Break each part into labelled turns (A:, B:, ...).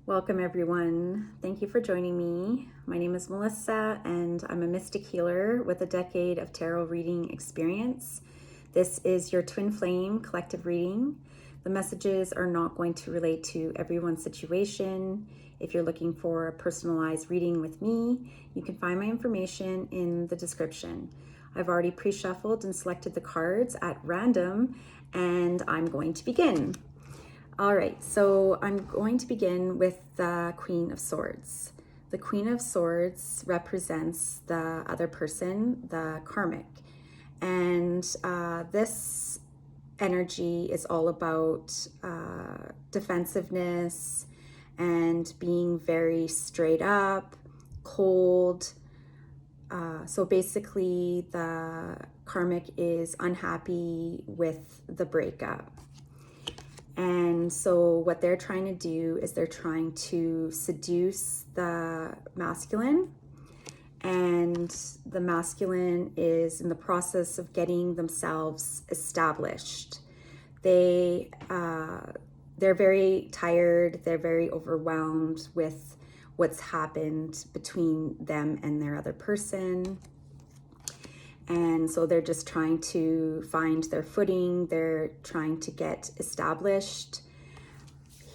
A: Welcome everyone. Thank you for joining me. My name is Melissa and I'm a mystic healer with a decade of tarot reading experience. This is your twin flame collective reading. The messages are not going to relate to everyone's situation. If you're looking for a personalized reading with me, you can find my information in the description. I've already pre-shuffled and selected the cards at random and I'm going to begin. All right, so I'm going to begin with the Queen of Swords. The Queen of Swords represents the other person, the karmic. And this energy is all about defensiveness and being very straight up, cold. So basically, the karmic is unhappy with the breakup. And so what they're trying to do is they're trying to seduce the masculine, and the masculine is in the process of getting themselves established. They're very tired, they're very overwhelmed with what's happened between them and their other person. And so they're just trying to find their footing. They're trying to get established.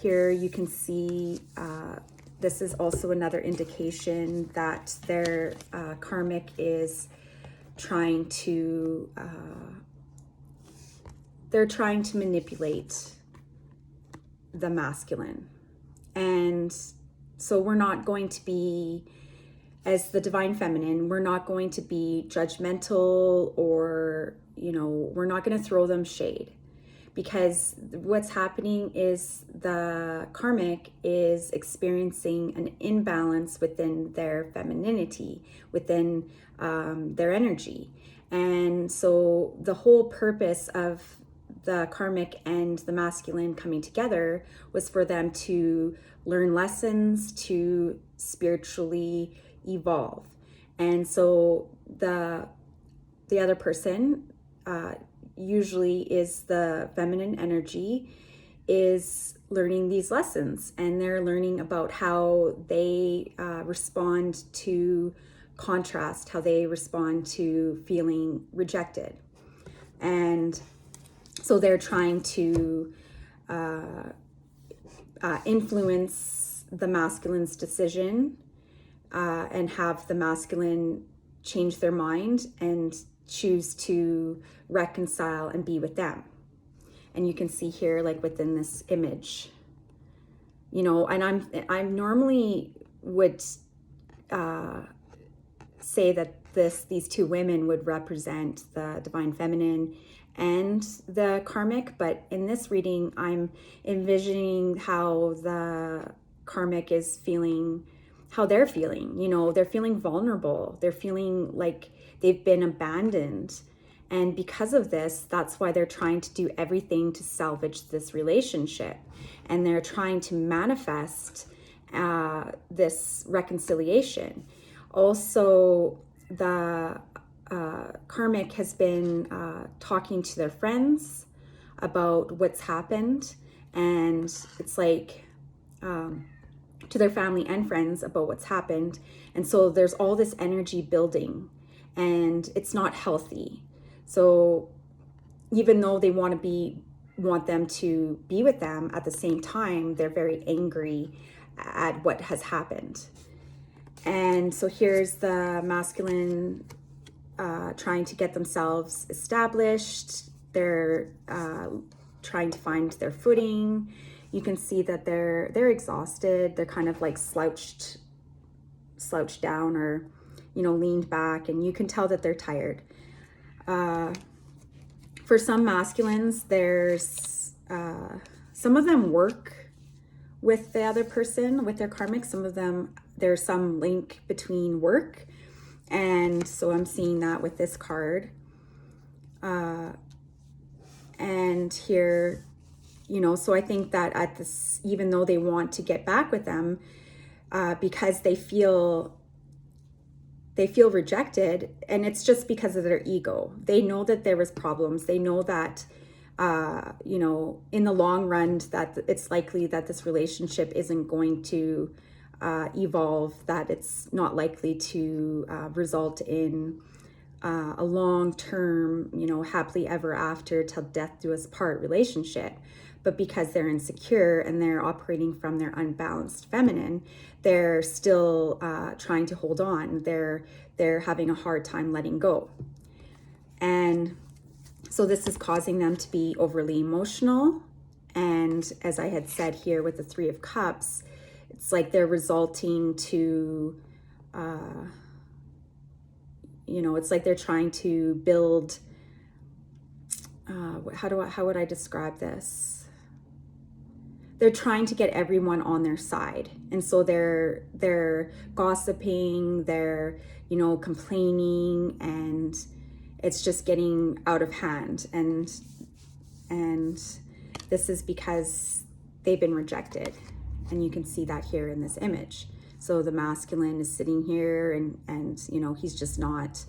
A: Here you can see this is also another indication that their karmic is trying to, they're trying to manipulate the masculine. And so we're not going to be, as the divine feminine, we're not going to be judgmental or, we're not going to throw them shade, because what's happening is the karmic is experiencing an imbalance within their femininity, within their energy. And so the whole purpose of the karmic and the masculine coming together was for them to learn lessons, to spiritually evolve. And so the other person, usually is the feminine energy, is learning these lessons, and they're learning about how they respond to contrast, how they respond to feeling rejected. And so they're trying to influence the masculine's decision, and have the masculine change their mind and choose to reconcile and be with them. And you can see here, like within this image, and I'm normally would say that these two women would represent the divine feminine and the karmic, but in this reading, I'm envisioning how the karmic is feeling, how they're feeling. They're feeling vulnerable. They're feeling like they've been abandoned. And because of this, that's why they're trying to do everything to salvage this relationship. And they're trying to manifest this reconciliation. Also, the karmic has been talking to their friends about what's happened. And it's like, to their family and friends about what's happened. And so there's all this energy building, and it's not healthy. So even though they want them to be with them, at the same time, they're very angry at what has happened. And so here's the masculine trying to get themselves established. They're trying to find their footing. You can see that they're exhausted. They're kind of like slouched down, or leaned back, and you can tell that they're tired. For some masculines, there's some of them work with the other person, with their karmic. Some of them, there's some link between work, and so I'm seeing that with this card. And here, so I think that at this, even though they want to get back with them, because they feel rejected, and it's just because of their ego. They know that there was problems. They know that you know, in the long run, that it's likely that this relationship isn't going to evolve, that it's not likely to result in a long-term, you know, happily ever after till death do us part relationship. But because they're insecure and they're operating from their unbalanced feminine, they're still trying to hold on. They're having a hard time letting go. And so this is causing them to be overly emotional. And as I had said here with the Three of Cups, it's like they're resulting to, you know, it's like they're trying to build, how would I describe this? They're trying to get everyone on their side. And so they're gossiping, they're, you know, complaining, and it's just getting out of hand. And this is because they've been rejected. And you can see that here in this image. So the masculine is sitting here and you know, he's not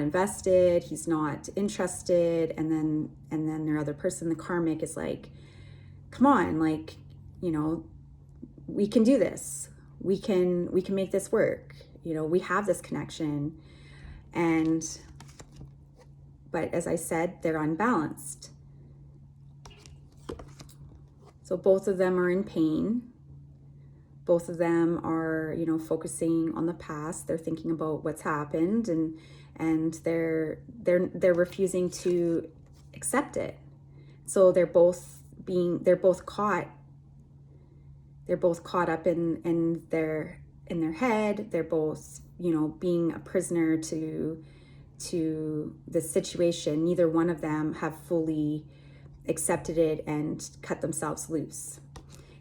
A: invested, he's not interested. And then their other person, the karmic, is like, come on, like, you know, we can do this. We can make this work. You know, we have this connection. But as I said, they're unbalanced. So both of them are in pain. Both of them are, you know, focusing on the past. They're thinking about what's happened, and they're refusing to accept it. So they're both caught up in their head. They're both, you know, being a prisoner to the situation. Neither one of them have fully accepted it and cut themselves loose.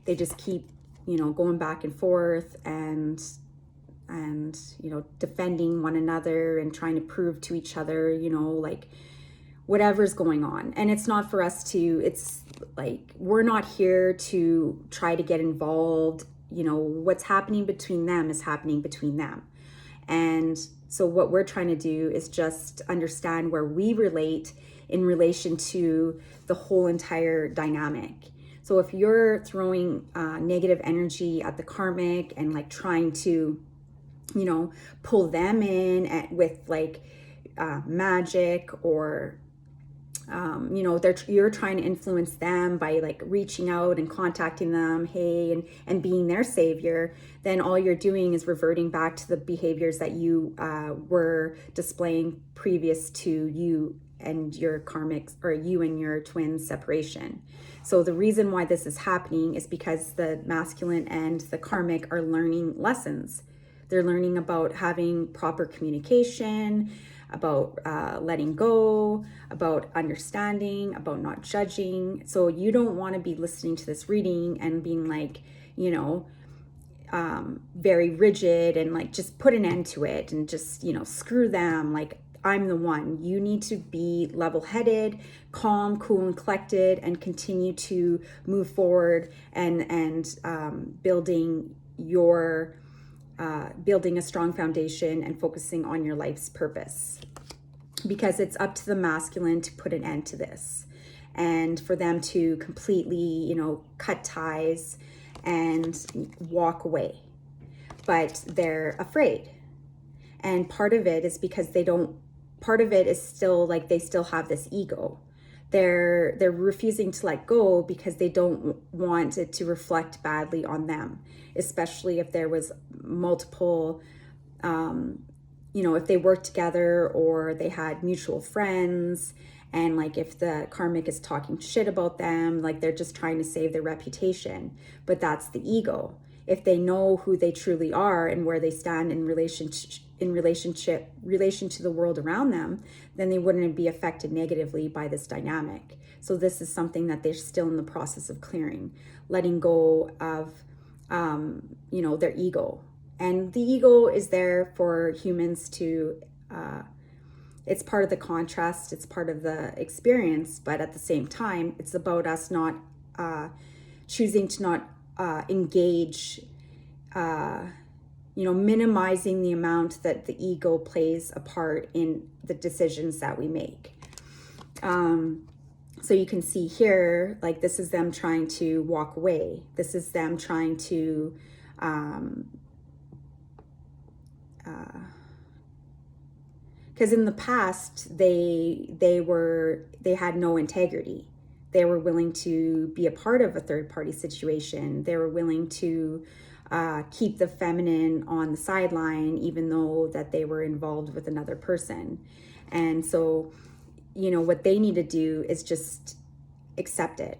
A: They just keep, you know, going back and forth and you know, defending one another and trying to prove to each other, you know, like whatever's going on. And it's not for us to, it's like, we're not here to try to get involved. You know, what's happening between them is happening between them. And so what we're trying to do is just understand where we relate in relation to the whole entire dynamic. So if you're throwing negative energy at the karmic and like trying to, you know, pull them in with like magic, or you know, you're trying to influence them by like reaching out and contacting them, hey, and being their savior, then all you're doing is reverting back to the behaviors that you were displaying previous to you and your karmic, or you and your twin separation. So the reason why this is happening is because the masculine and the karmic are learning lessons. They're learning about having proper communication, about letting go, about understanding, about not judging. So you don't want to be listening to this reading and being like, you know, very rigid and like just put an end to it and just, you know, screw them, like I'm the one. You need to be level-headed, calm, cool, and collected, and continue to move forward and building a strong foundation and focusing on your life's purpose. Because it's up to the masculine to put an end to this and for them to completely, you know, cut ties and walk away. But they're afraid. And part of it is because part of it is still like they still have this ego. They're refusing to let go because they don't want it to reflect badly on them, especially if there was multiple, you know, if they worked together or they had mutual friends, and like if the karmic is talking shit about them, like they're just trying to save their reputation. But that's the ego. If they know who they truly are and where they stand in relation to the world around them, then they wouldn't be affected negatively by this dynamic. So this is something that they're still in the process of clearing, letting go of, you know, their ego. And the ego is there for humans to, it's part of the contrast, it's part of the experience, but at the same time, it's about us not choosing to not engage, you know, minimizing the amount that the ego plays a part in the decisions that we make. So you can see here, like this is them trying to walk away. This is them trying to, because in the past they had no integrity. They were willing to be a part of a third party situation. They were willing to keep the feminine on the sideline, even though that they were involved with another person. And so, you know, what they need to do is just accept it.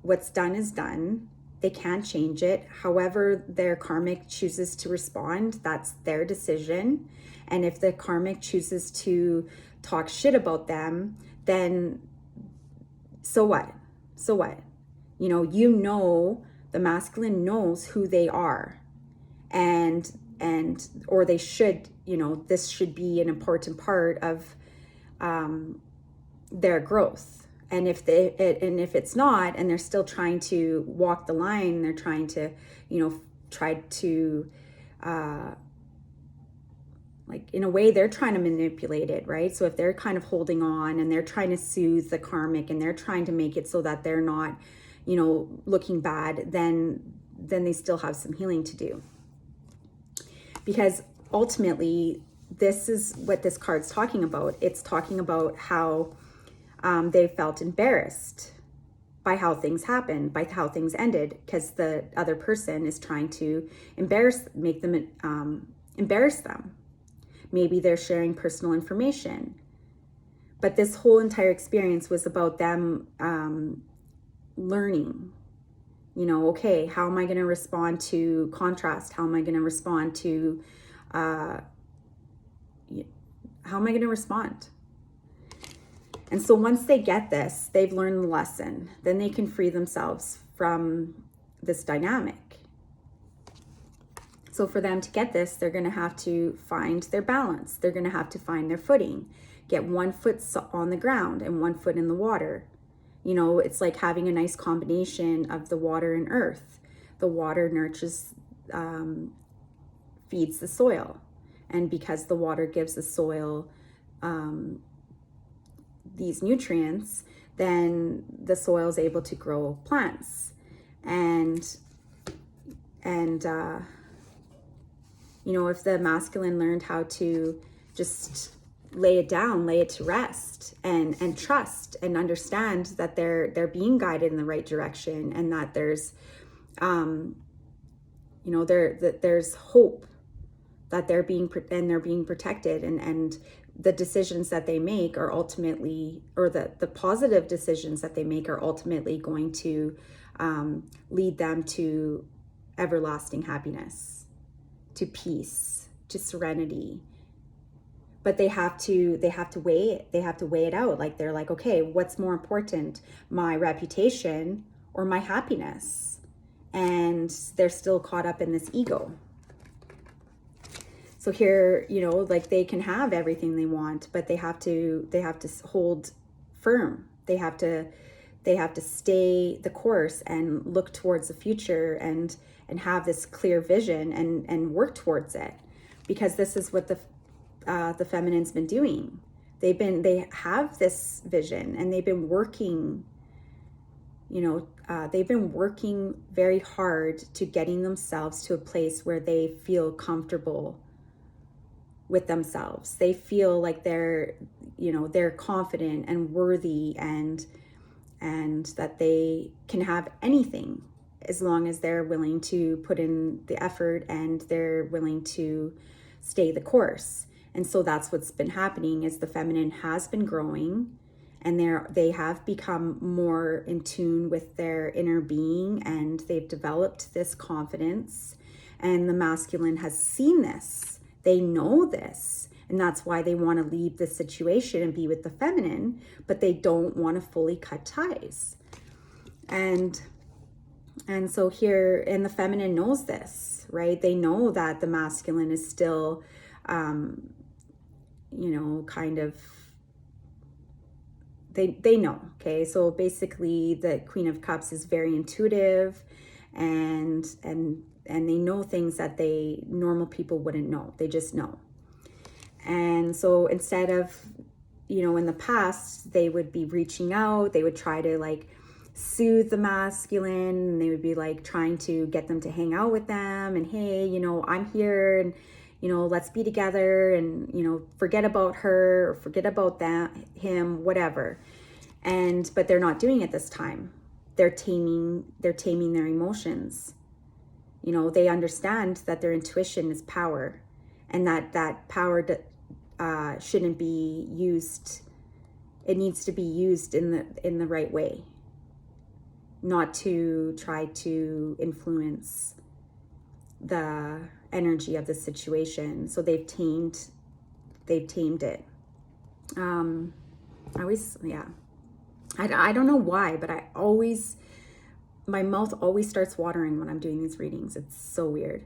A: What's done is done. They can't change it. However, their karmic chooses to respond, that's their decision. And if the karmic chooses to talk shit about them, then so what? So what? You know, the masculine knows who they are. And or they should, you know, this should be an important part of their growth. And if it's not, and they're still trying to walk the line, they're trying to, you know, try to like in a way they're trying to manipulate it, right? So if they're kind of holding on and they're trying to soothe the karmic and they're trying to make it so that they're not, you know, looking bad, then they still have some healing to do. Because ultimately, this is what this card's talking about. It's talking about how they felt embarrassed by how things happened, by how things ended, because the other person is trying to embarrass them. Maybe they're sharing personal information. But this whole entire experience was about them learning, you know, okay, how am I going to respond to contrast? How am I going to respond to, how am I going to respond? And so once they get this, they've learned the lesson, then they can free themselves from this dynamic. So for them to get this, they're going to have to find their balance. They're going to have to find their footing, get 1 foot on the ground and 1 foot in the water. You know, it's like having a nice combination of the water and earth. The water nurtures, feeds the soil. And because the water gives the soil these nutrients, then the soil is able to grow plants. And you know, if the masculine learned how to just lay it down, lay it to rest, and trust and understand that they're being guided in the right direction, and that there's you know, there's hope, that they're being protected, and the decisions that they make are ultimately, or the positive decisions that they make are ultimately going to lead them to everlasting happiness, to peace, to serenity. But they have to weigh it out. Like, they're like, okay, what's more important, my reputation or my happiness? And they're still caught up in this ego. So here, you know, like, they can have everything they want, but they have to hold firm. They have to stay the course and look towards the future and have this clear vision and work towards it, because this is what the feminine's been doing. They have this vision, and they've been working, you know, they've been working very hard to getting themselves to a place where they feel comfortable with themselves. They feel like they're, you know, they're confident and worthy, and that they can have anything as long as they're willing to put in the effort and they're willing to stay the course. And so that's what's been happening, is the feminine has been growing, and they have become more in tune with their inner being, and they've developed this confidence, and the masculine has seen this. They know this, and that's why they want to leave the situation and be with the feminine, but they don't want to fully cut ties. And so here, and the feminine knows this, right? They know that the masculine is still, you know, kind of, they know, okay? So basically the Queen of Cups is very intuitive, and they know things that normal people wouldn't know. They just know. And so instead of, you know, in the past, they would be reaching out, they would try to like soothe the masculine, and they would be like trying to get them to hang out with them, and hey, you know, I'm here, and you know, let's be together, and you know, forget about her or forget about that him, whatever. But they're not doing it this time. They're taming their emotions. You know, they understand that their intuition is power, and that power shouldn't be used. It needs to be used in the right way, not to try to influence the energy of the situation. So they've tamed it. I don't know why, but my mouth always starts watering when I'm doing these readings. It's so weird.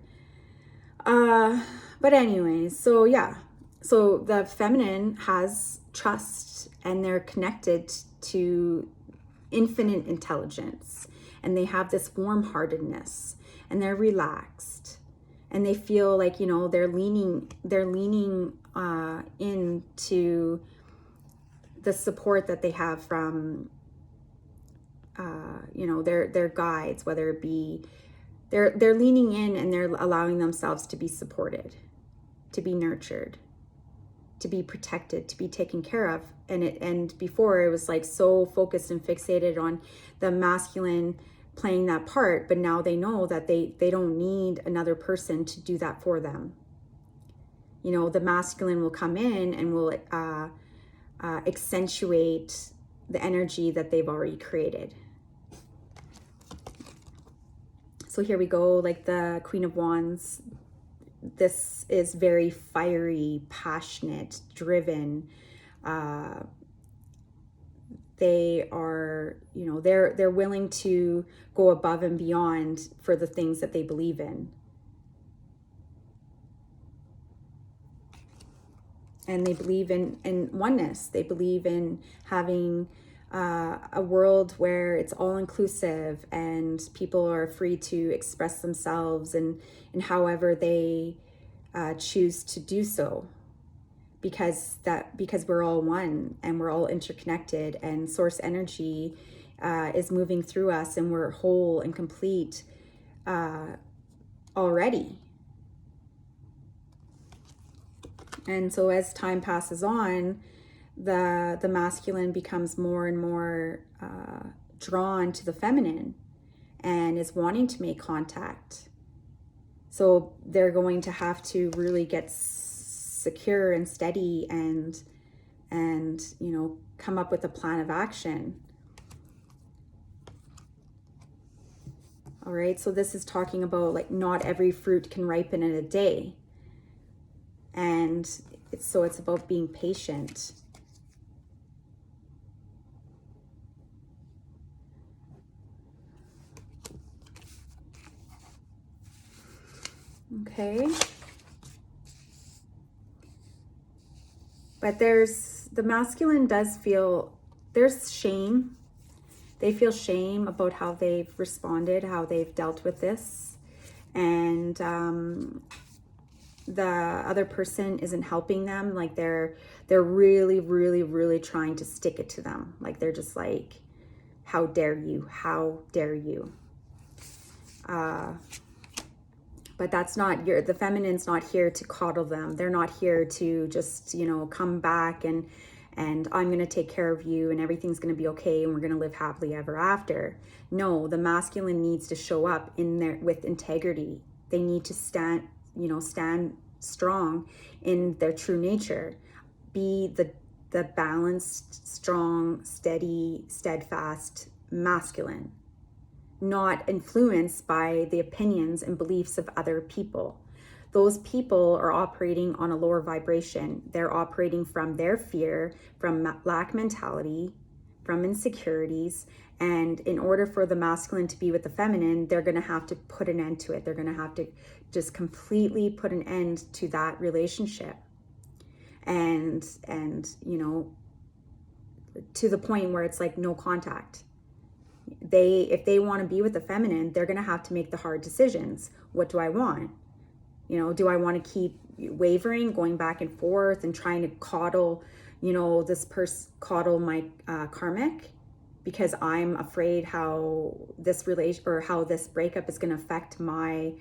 A: But anyways, so yeah. So the feminine has trust, and they're connected to infinite intelligence, and they have this warm-heartedness, and they're relaxed, and they feel like, you know, they're leaning into the support that they have from you know, their guides, whether it be they're leaning in, and they're allowing themselves to be supported, to be nurtured, to be protected, to be taken care of. And before, it was like so focused and fixated on the masculine playing that part, but now they know that they don't need another person to do that for them. You know, the masculine will come in and will accentuate the energy that they've already created. So here we go, like the Queen of Wands. This is very fiery, passionate, driven. They are, you know, they're willing to go above and beyond for the things that they believe in. And they believe in oneness. They believe in having a world where it's all inclusive, and people are free to express themselves and however they choose to do so, because we're all one, and we're all interconnected, and source energy is moving through us, and we're whole and complete already. And so as time passes on, the masculine becomes more and more drawn to the feminine, and is wanting to make contact. So they're going to have to really get secure and steady, and you know, come up with a plan of action. All right, so this is talking about like not every fruit can ripen in a day. And it's about being patient. Okay. But the masculine does feel, there's shame. They feel shame about how they've responded, how they've dealt with this. And the other person isn't helping them. Like they're really, really, really trying to stick it to them. Like they're just like, how dare you? How dare you? But that's not the feminine's not here to coddle them. They're not here to just, you know, come back and I'm going to take care of you and everything's going to be okay and we're going to live happily ever after. No, the masculine needs to show up in there with integrity. They need to stand strong in their true nature. Be the balanced, strong, steady, steadfast masculine, not influenced by the opinions and beliefs of other people. Those people are operating on a lower vibration. They're operating from their fear, from lack mentality, from insecurities. And in order for the masculine to be with the feminine, they're going to have to put an end to it. They're going to have to just completely put an end to that relationship. And you know, to the point where it's like no contact. If they want to be with the feminine, they're going to have to make the hard decisions. What do I want? You know, do I want to keep wavering, going back and forth and trying to coddle, this person coddle my karmic because I'm afraid how this relation or how this breakup is going to affect my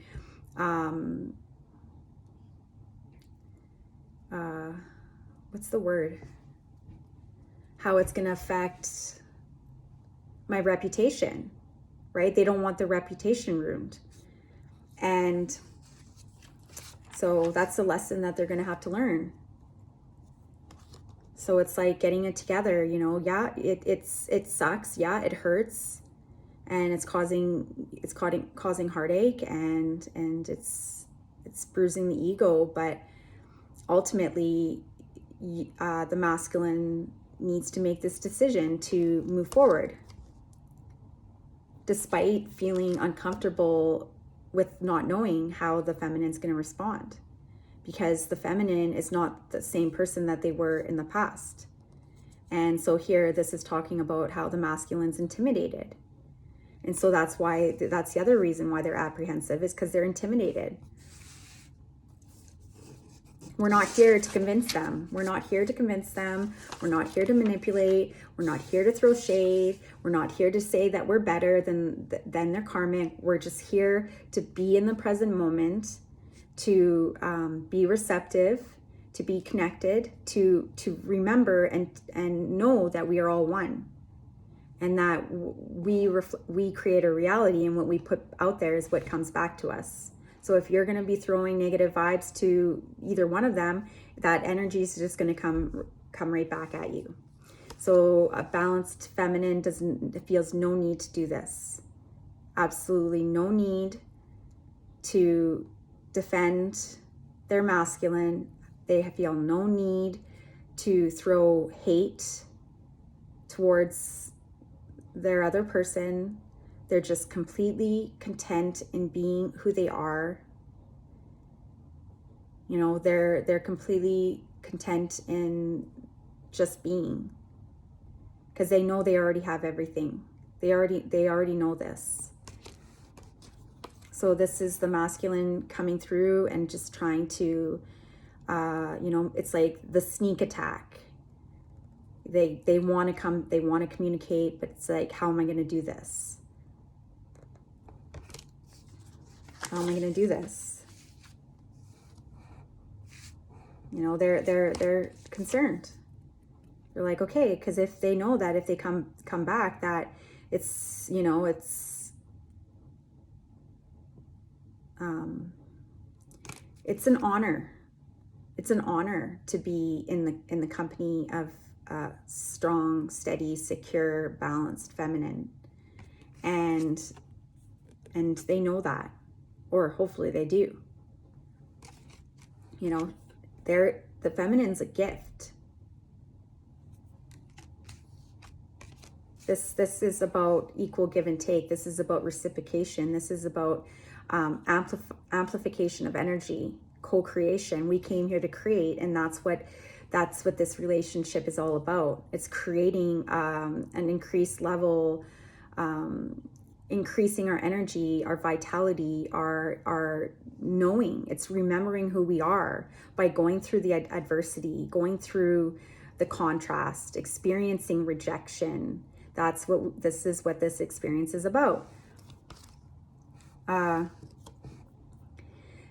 A: what's the word? How it's going to affect my reputation, right? They don't want their reputation ruined. And so that's the lesson that they're going to have to learn. So it's like getting it together, yeah, it sucks. Yeah, it hurts. And it's causing heartache and it's bruising the ego, but ultimately the masculine needs to make this decision to move forward despite feeling uncomfortable with not knowing how the feminine's going to respond, because the feminine is not the same person that they were in the past. And so here this is talking about how the masculine's intimidated. And so that's the other reason why they're apprehensive, is because they're intimidated. We're not here to convince them. We're not here to convince them. We're not here to manipulate. We're not here to throw shade. We're not here to say that we're better than their karmic. We're just here to be in the present moment, to be receptive, to be connected, to remember and know that we are all one, and that we create a reality, and what we put out there is what comes back to us. So if you're going to be throwing negative vibes to either one of them, that energy is just going to come right back at you. So a balanced feminine feels no need to do this. Absolutely no need to defend their masculine. They feel no need to throw hate towards their other person. They're just completely content in being who they are. They're completely content in just being, because they know they already have everything. They already know this. So this is the masculine coming through and just trying to, it's like the sneak attack. They want to come, they want to communicate, but it's like, how am I going to do this? How am I going to do this? They're concerned. They're like, okay, because if they know that if they come back, that it's an honor. It's an honor to be in the company of a strong, steady, secure, balanced feminine, and they know that, or hopefully they do. The feminine's a gift. This is about equal give and take. This is about reciprocation. This is about amplification of energy, co-creation. We came here to create, and that's what this relationship is all about. It's creating an increased level, increasing our energy, our vitality, our knowing. It's remembering who we are by going through the adversity, going through the contrast, experiencing rejection. That's what this experience is about.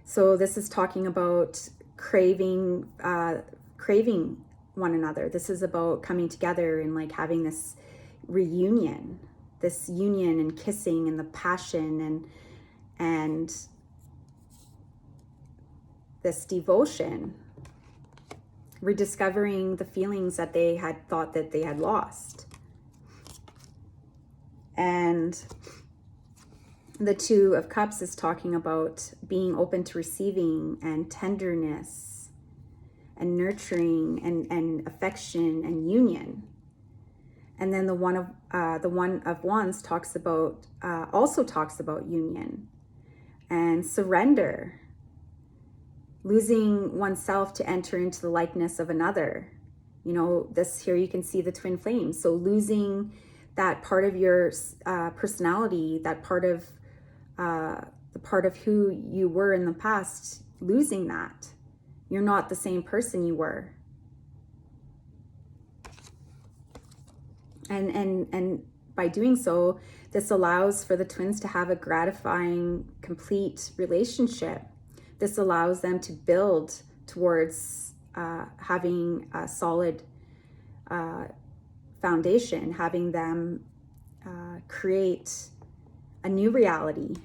A: So this is talking about craving one another. This is about coming together and like having this reunion, this union, and kissing, and the passion, and this devotion, rediscovering the feelings that they had thought that they had lost. And the Two of Cups is talking about being open to receiving, and tenderness, and nurturing, and affection, and union. And then the One of Wands also talks about union and surrender, losing oneself to enter into the likeness of another. This here you can see the twin flames. So losing that part of your personality, that part of the part of who you were in the past, losing that. You're not the same person you were. And by doing so, this allows for the twins to have a gratifying, complete relationship. This allows them to build towards having a solid foundation, having them create a new reality,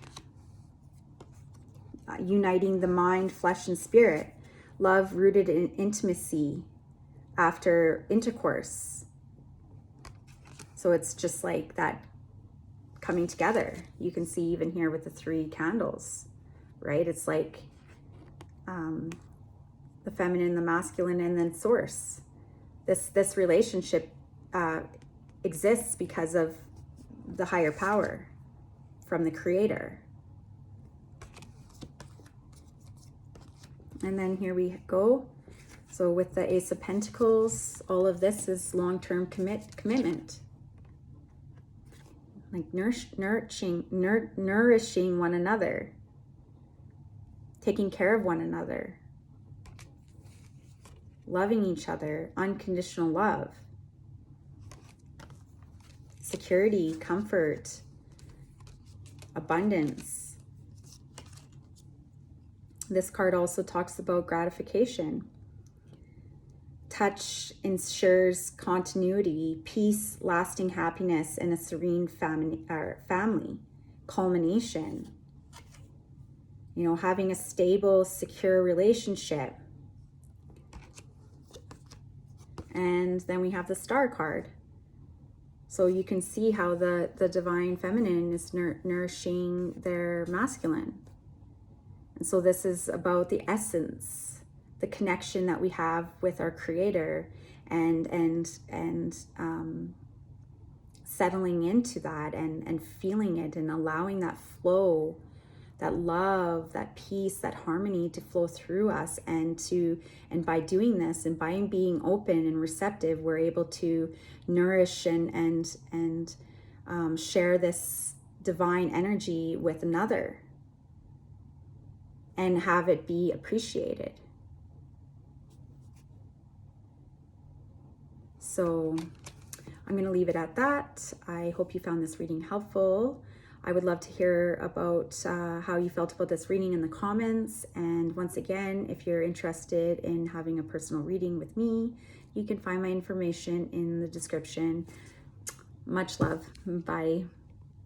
A: uniting the mind, flesh, and spirit, love rooted in intimacy after intercourse. So it's just like that coming together. You can see even here with the 3 candles, right? It's like the feminine, the masculine, and then source. This relationship exists because of the higher power from the creator. And then here we go. So with the Ace of Pentacles, all of this is long-term commitment. Like nourishing one another, taking care of one another, loving each other, unconditional love, security, comfort, abundance. This card also talks about gratification. Touch ensures continuity, peace, lasting happiness, and a serene family. Culmination. You know, having a stable, secure relationship. And then we have the Star card. So you can see how the divine feminine is nourishing their masculine. And so this is about the essence, the connection that we have with our creator, and settling into that and feeling it and allowing that flow, that love, that peace, that harmony to flow through us, and by doing this and by being open and receptive, we're able to nourish and share this divine energy with another and have it be appreciated. So I'm going to leave it at that. I hope you found this reading helpful. I would love to hear about how you felt about this reading in the comments. And once again, if you're interested in having a personal reading with me, you can find my information in the description. Much love. Bye.